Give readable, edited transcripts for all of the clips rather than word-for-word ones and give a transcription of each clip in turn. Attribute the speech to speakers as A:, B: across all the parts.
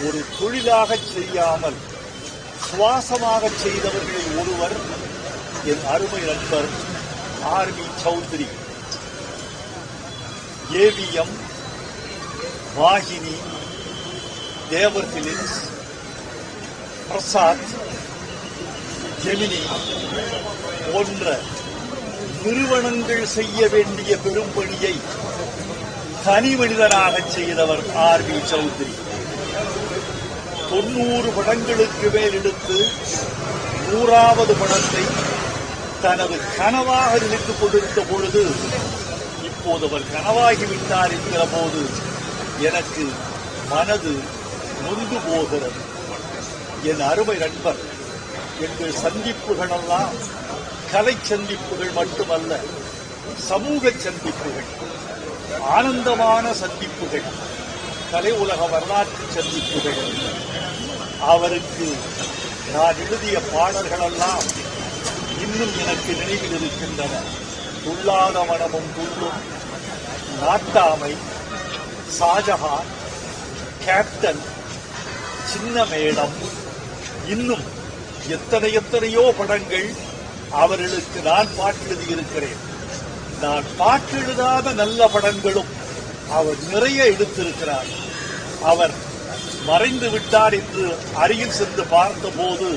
A: ஒரு தொழிலாக செய்யாமல் சுவாசமாக செய்தவர்களில் ஒருவர் என் அருமை நண்பர் ஆர்வி சௌத்ரி. ஏவிஎம், வாகினி, தேவர் பிலிம்ஸ், பிரசாத், ஜெமினி போன்ற நிறுவனங்கள் செய்ய வேண்டிய பெரும்பணியை தனி மனிதனாக செய்தவர் ஆர்வி சௌத்ரி. 90 படங்களுக்கு மேல் எடுத்து 100வது படத்தை தனது கனவாக நினைத்துக் கொண்டிருந்த பொழுது இப்போது அவர் கனவாகிவிட்டார் என்கிற போது எனக்கு மனது நொந்து போகிறது. என் அருமை நண்பர், எங்கள் சந்திப்புகளெல்லாம் கலை சந்திப்புகள் மட்டுமல்ல, சமூக சந்திப்புகள், ஆனந்தமான சந்திப்புகள், கலை உலக வரலாற்று சந்திப்புகள். அவருக்கு நான் எழுதிய பாடல்களெல்லாம் இன்னும் எனக்கு நினைவில் இருக்கின்றன. துள்ளாத மனமும் துள்ளும், நாட்டாமை, ஷாஜஹான், கேப்டன், சின்ன மேடம், இன்னும் எத்தனையோ படங்கள் அவர்களுக்கு நான் பாட்டெழுதியிருக்கிறேன். நான் பாட்டெழுதாத நல்ல படங்களும் அவர் நிறைய எடுத்திருக்கிறார். அவர் மறைந்து விட்டார் என்று அருகில் சென்று பார்த்தபோது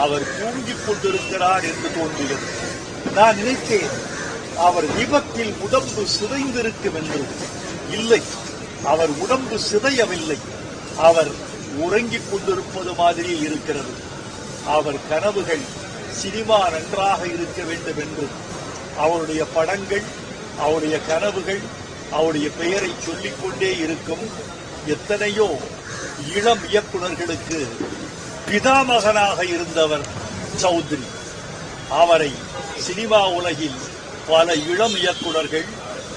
A: அவர் தூங்கிக் கொண்டிருக்கிறார் என்று தோன்றியது. நான் நினைத்தேன் அவர் விபத்தில் உடம்பு சிதைந்திருக்கும் என்று. இல்லை, அவர் உடம்பு சிதையவில்லை, அவர் உறங்கிக் கொண்டிருப்பது மாதிரி இருக்கிறது. அவர் கனவுகள் சினிமா நன்றாக இருக்க வேண்டும் என்று அவருடைய படங்கள், அவருடைய கனவுகள், அவருடைய பெயரை சொல்லிக்கொண்டே இருக்கும். எத்தனையோ இளம் இயக்குநர்களுக்கு பிதாமகனாக இருந்தவர் சௌத்ரி. அவரை சினிமா உலகில் பல இளம் இயக்குநர்கள்,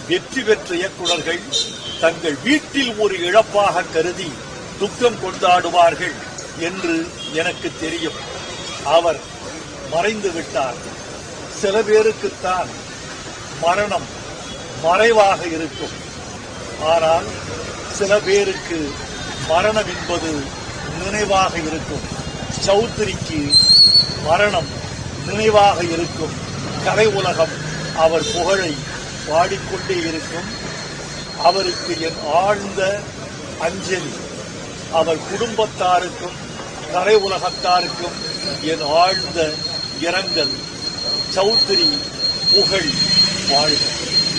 A: வெற்றி பெற்ற இயக்குநர்கள் தங்கள் வீட்டில் ஒரு இழப்பாக கருதி துக்கம் கொண்டாடுவார்கள் என்று எனக்கு தெரியும். அவர் மறைந்து விட்டார். சில பேருக்குத்தான் மரணம் மறைவாக இருக்கும். ஆனால் சில பேருக்கு மரணம் என்பது நினைவாக இருக்கும். சௌத்ரிக்கு மரணம் நினைவாக இருக்கும். கலை உலகம் அவர் புகழை பாடிக்கொண்டே இருக்கும். அவருக்கு என் ஆழ்ந்த அஞ்சலி. அவர் குடும்பத்தாருக்கும் கலை உலகத்தாருக்கும் என் ஆழ்ந்த இரங்கல். சௌத்ரி புகழ் வாழ்க.